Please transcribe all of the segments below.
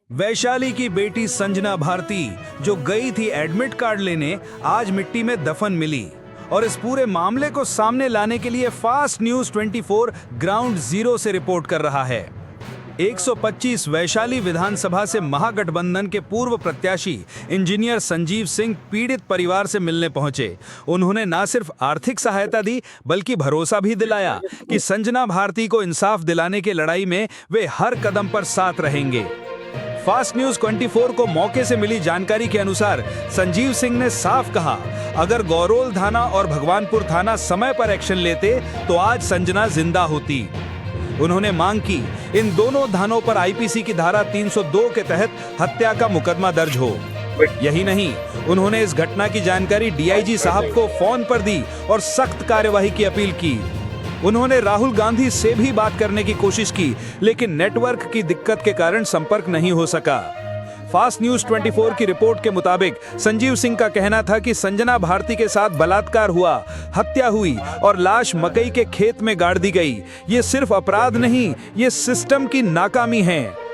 वैशाली की बेटी संजना भारती जो गई थी एडमिट कार्ड लेने, आज मिट्टी में दफन मिली। और इस पूरे मामले को सामने लाने के लिए फास्ट न्यूज 24 ग्राउंड जीरो से रिपोर्ट कर रहा है। 125 वैशाली विधानसभा से महागठबंधन के पूर्व प्रत्याशी इंजीनियर संजीव सिंह पीड़ित परिवार से मिलने पहुंचे। उन्होंने न सिर्फ आर्थिक सहायता दी बल्कि भरोसा भी दिलाया कि संजना भारती को इंसाफ दिलाने की लड़ाई में वे हर कदम पर साथ रहेंगे। फास्ट न्यूज 24 को मौके से मिली जानकारी के अनुसार संजीव सिंह ने साफ कहा, अगर गौरोल थाना और भगवानपुर थाना समय पर एक्शन लेते तो आज संजना जिंदा होती। उन्होंने मांग की इन दोनों थानों पर आईपीसी की धारा 302 के तहत हत्या का मुकदमा दर्ज हो। यही नहीं, उन्होंने इस घटना की जानकारी डीआईजी साहब को फोन पर दी और सख्त कार्यवाही की अपील की। उन्होंने राहुल गांधी से भी बात करने की कोशिश की, लेकिन नेटवर्क की दिक्कत के कारण संपर्क नहीं हो सका। फास्ट न्यूज 24 की रिपोर्ट के मुताबिक संजीव सिंह का कहना था कि संजना भारती के साथ बलात्कार हुआ, हत्या हुई और लाश मकई के खेत में गाड़ दी गई। ये सिर्फ अपराध नहीं, ये सिस्टम की नाकामी है।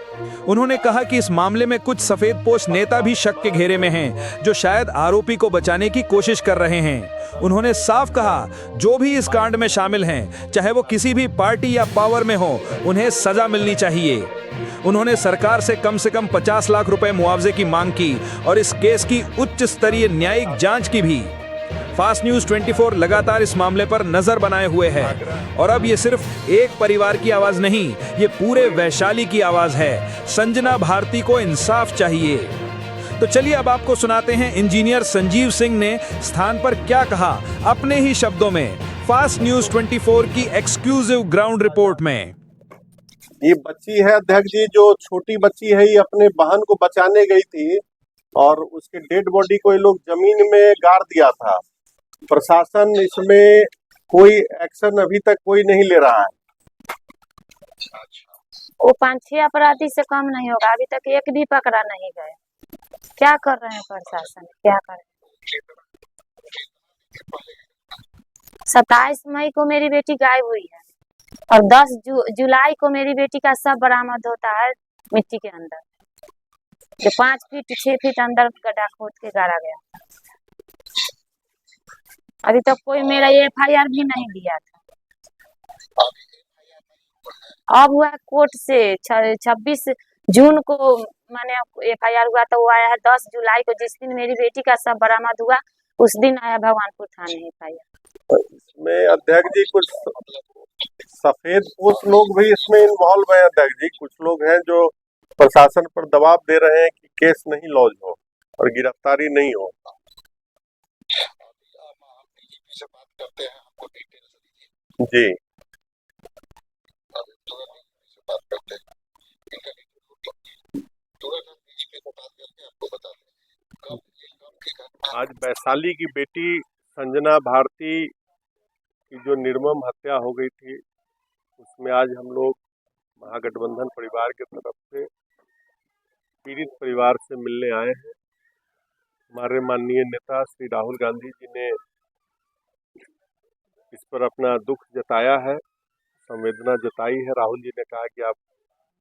उन्होंने कहा कि इस मामले में कुछ सफेदपोश नेता भी शक के घेरे में हैं, जो शायद आरोपी को बचाने की कोशिश कर रहे हैं। उन्होंने साफ कहा, जो भी इस कांड में शामिल हैं, चाहे वो किसी भी पार्टी या पावर में हो, उन्हें सजा मिलनी चाहिए। उन्होंने सरकार से कम 50 लाख रुपए मुआवजे की मांग की और इस केस की उच्च स्तरीय न्यायिक जांच की भी। फास्ट न्यूज 24 लगातार इस मामले पर नजर बनाए हुए है और अब ये सिर्फ एक परिवार की आवाज नहीं, ये पूरे वैशाली की आवाज है। संजना भारती को इंसाफ चाहिए। तो चलिए अब आपको सुनाते हैं इंजीनियर संजीव सिंह ने स्थान पर क्या कहा, अपने ही शब्दों में, फास्ट न्यूज 24 की एक्सक्लूसिव ग्राउंड रिपोर्ट में। ये बच्ची है अध्यक्ष जी, जो छोटी बच्ची है, ये अपने बहन को बचाने गई थी और उसके डेड बॉडी को ये लोग जमीन में गाड़ दिया था। प्रशासन इसमें कोई एक्शन अभी तक कोई नहीं ले रहा है। वो 5-6 अपराधी से कम नहीं होगा, अभी तक एक भी पकड़ा नहीं गए। क्या कर रहे हैं प्रशासन, क्या कर रहे हैं? 27 मई को मेरी बेटी गायब हुई है और 10 जुलाई को मेरी बेटी का शव बरामद होता है मिट्टी के अंदर, जो 5 फीट 6 फीट अंदर गड्ढा खोद के गाड़ा गया। अभी तक कोई मेरा एफआईआर भी नहीं दिया था। अब हुआ कोर्ट से 26 जून को मैंने एफआईआर हुआ, तो वो आया है 10 जुलाई को, जिस दिन मेरी बेटी का शव बरामद हुआ उस दिन आया भगवानपुर थाने एफआईआर। इसमें अध्यक्ष जी कुछ सफेद पोश लोग भी इसमें इन्वॉल्व हैं अध्यक्ष जी। कुछ लोग हैं जो प्रशासन पर दबाव दे रहे हैं कि केस नहीं लॉन्च हो और गिरफ्तारी नहीं हो। जी आज वैशाली की बेटी संजना भारती की जो निर्मम हत्या हो गई थी, उसमें आज हम लोग महागठबंधन परिवार की तरफ से पीड़ित परिवार से मिलने आए हैं। हमारे माननीय नेता श्री राहुल गांधी जी ने इस पर अपना दुख जताया है, संवेदना जताई है। राहुल जी ने कहा कि आप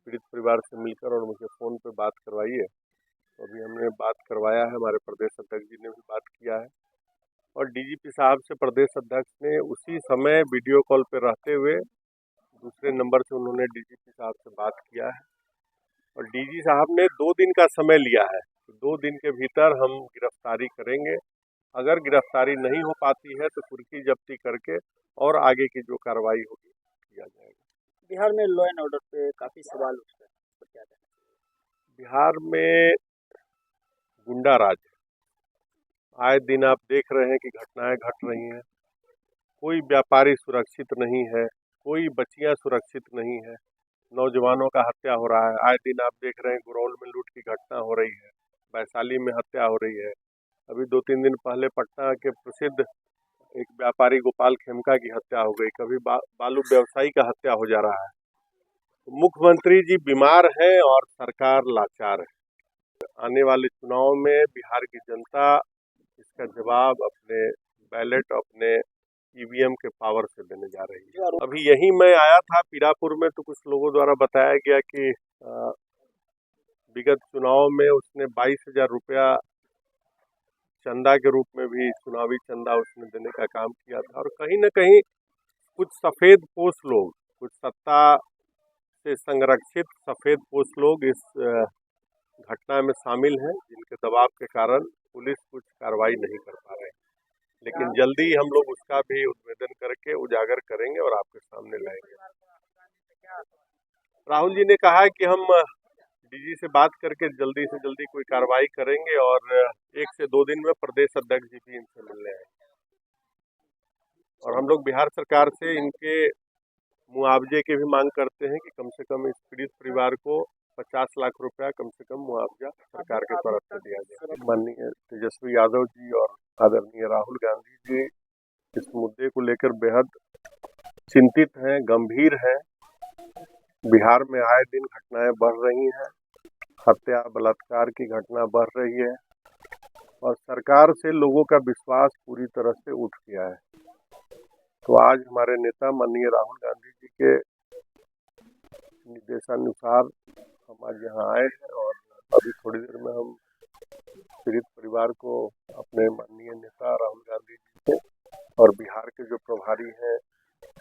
पीड़ित परिवार से मिलकर और मुझे फ़ोन पे बात करवाइए। तो अभी हमने बात करवाया है, हमारे प्रदेश अध्यक्ष जी ने भी बात किया है और डीजीपी साहब से प्रदेश अध्यक्ष ने उसी समय वीडियो कॉल पे रहते हुए दूसरे नंबर से उन्होंने डीजीपी साहब से बात किया है और डीजी साहब ने 2 दिन का समय लिया है। 2 दिन के भीतर हम गिरफ्तारी करेंगे। अगर गिरफ्तारी नहीं हो पाती है तो कुर्की जब्ती करके और आगे की जो कार्रवाई होगी किया जाएगा। बिहार में लॉ एंड ऑर्डर पे काफी सवाल उठ रहे हैं, तो क्या कहना? बिहार में गुंडा राज है। आए दिन आप देख रहे हैं कि घटनाएं घट रही हैं। कोई व्यापारी सुरक्षित नहीं है, कोई बच्चियां सुरक्षित नहीं है, नौजवानों का हत्या हो रहा है। आए दिन आप देख रहे हैं गुरौल में लूट की घटना हो रही है, वैशाली में हत्या हो रही है। अभी 2-3 दिन पहले पटना के प्रसिद्ध एक व्यापारी गोपाल खेमका की हत्या हो गई। कभी बालू व्यवसायी का हत्या हो जा रहा है। मुख्यमंत्री जी बीमार हैं और सरकार लाचार है। आने वाले चुनाव में बिहार की जनता इसका जवाब अपने बैलेट, अपने ईवीएम के पावर से देने जा रही है। अभी यहीं मैं आया था पीरापुर में, तो कुछ लोगों द्वारा बताया गया कि विगत चुनाव में उसने 22,000 रुपया चंदा के रूप में भी चुनावी चंदा उसने देने का काम किया था। और कहीं न कहीं कुछ सफ़ेद पोश लोग, कुछ सत्ता से संरक्षित सफ़ेद पोश लोग इस घटना में शामिल हैं, जिनके दबाव के कारण पुलिस कुछ कार्रवाई नहीं कर पा रही है। लेकिन जल्दी ही हम लोग उसका भी उद्भेदन करके उजागर करेंगे और आपके सामने लाएंगे। राहुल जी ने कहा है कि हम डीजी से बात करके जल्दी से जल्दी कोई कार्रवाई करेंगे और 1 से 2 दिन में प्रदेश अध्यक्ष जी भी इनसे मिलने आएंगे। और हम लोग बिहार सरकार से इनके मुआवजे की भी मांग करते हैं कि कम से कम इस पीड़ित परिवार को 50 लाख रुपया कम से कम मुआवजा सरकार की तरफ से दिया जाए। माननीय तेजस्वी यादव जी और आदरणीय राहुल गांधी जी इस मुद्दे को लेकर बेहद चिंतित हैं, गंभीर हैं। बिहार में आए दिन घटनाएं बढ़ रही हैं, हत्या बलात्कार की घटना बढ़ रही है और सरकार से लोगों का विश्वास पूरी तरह से उठ गया है। तो आज हमारे नेता माननीय राहुल गांधी जी के निर्देशानुसार हम आज यहाँ आए हैं और अभी थोड़ी देर में हम पीड़ित परिवार को अपने माननीय नेता राहुल गांधी जी से और बिहार के जो प्रभारी हैं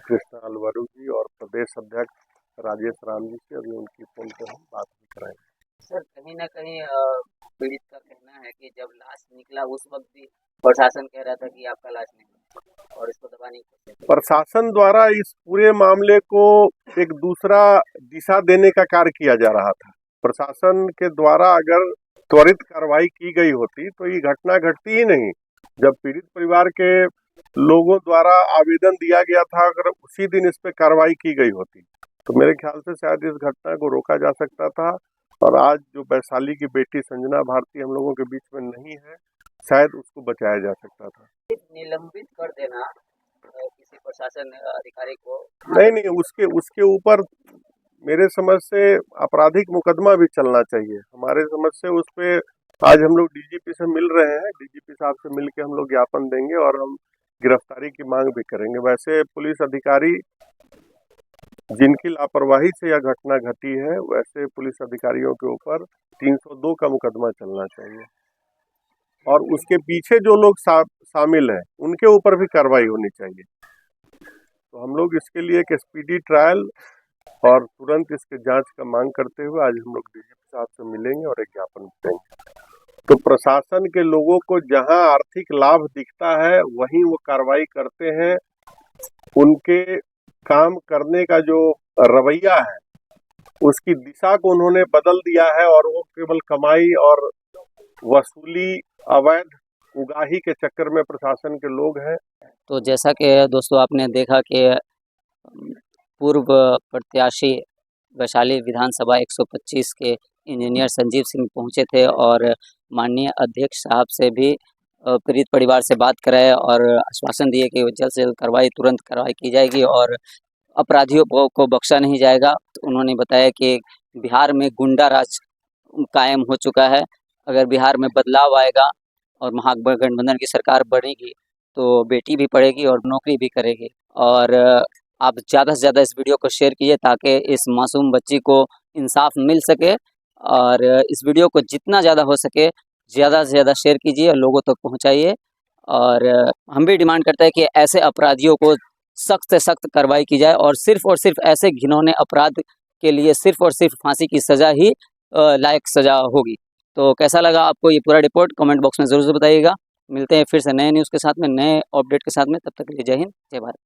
कृष्णा अलवारू जी और प्रदेश अध्यक्ष राजेश राम जी से अभी उनकी फोन पर हम बात भी कराएंगे। सर कहीं ना कहीं पीड़ित का कहना है कि जब लाश निकला उस वक्त भी प्रशासन कह रहा था कि आपका लाश नहीं और इसको दबाने की कोशिश। प्रशासन द्वारा इस पूरे मामले को एक दूसरा दिशा देने का कार्य किया जा रहा था। प्रशासन के द्वारा अगर त्वरित कार्रवाई की गई होती तो ये घटना घटती ही नहीं। जब पीड़ित परिवार के लोगों द्वारा आवेदन दिया गया था, अगर उसी दिन इस पे कार्रवाई की गई होती तो मेरे ख्याल से शायद इस घटना को रोका जा सकता था। और आज जो वैशाली की बेटी संजना भारती हम लोगों के बीच में नहीं है, शायद उसको बचाया जा सकता था। निलंबित कर देना किसी प्रशासन अधिकारी को नहीं, उसके ऊपर मेरे समझ से आपराधिक मुकदमा भी चलना चाहिए। हमारे समझ से उस पे आज हम लोग डीजीपी से मिल रहे हैं, डीजीपी साहब से मिल के हम लोग ज्ञापन देंगे और हम गिरफ्तारी की मांग भी करेंगे। वैसे पुलिस अधिकारी जिनकी लापरवाही से यह घटना घटी है, वैसे पुलिस अधिकारियों के ऊपर 302 का मुकदमा चलना चाहिए और उसके पीछे जो लोग शामिल हैं उनके ऊपर भी कार्रवाई होनी चाहिए। तो हम लोग इसके लिए एक स्पीडी ट्रायल और तुरंत इसके जांच का मांग करते हुए आज हम लोग डीजीपी साहब से मिलेंगे और एक ज्ञापन देंगे। तो प्रशासन के लोगों को जहां आर्थिक लाभ दिखता है वहीं वो कार्रवाई करते हैं। उनके काम करने का जो रवैया है उसकी दिशा को उन्होंने बदल दिया है और वो केवल कमाई और वसूली अवैध उगाही के चक्कर में प्रशासन के लोग हैं। तो जैसा कि दोस्तों आपने देखा कि पूर्व प्रत्याशी वैशाली विधानसभा 125 के इंजीनियर संजीव सिंह पहुंचे थे और माननीय अध्यक्ष साहब से भी पीड़ित परिवार से बात कराए और आश्वासन दिए कि जल्द से जल्द तुरंत कार्रवाई की जाएगी और अपराधियों को बख्शा नहीं जाएगा। तो उन्होंने बताया कि बिहार में गुंडा राज कायम हो चुका है। अगर बिहार में बदलाव आएगा और महागठबंधन की सरकार बनेगी तो बेटी भी पढ़ेगी और नौकरी भी करेगी। और आप ज़्यादा से ज़्यादा इस वीडियो को शेयर कीजिए ताकि इस मासूम बच्ची को इंसाफ मिल सके और इस वीडियो को जितना ज़्यादा हो सके ज़्यादा से ज़्यादा शेयर कीजिए और लोगों तक पहुंचाइए। और हम भी डिमांड करते हैं कि ऐसे अपराधियों को सख्त से सख्त कार्रवाई की जाए और सिर्फ ऐसे घिनौने अपराध के लिए सिर्फ और सिर्फ फांसी की सज़ा ही लायक सज़ा होगी। तो कैसा लगा आपको ये पूरा रिपोर्ट कमेंट बॉक्स में ज़रूर बताइएगा। मिलते हैं फिर से नए न्यूज़ के साथ में, नए अपडेट के साथ में। तब तक के लिए जय हिंद, जय भारत।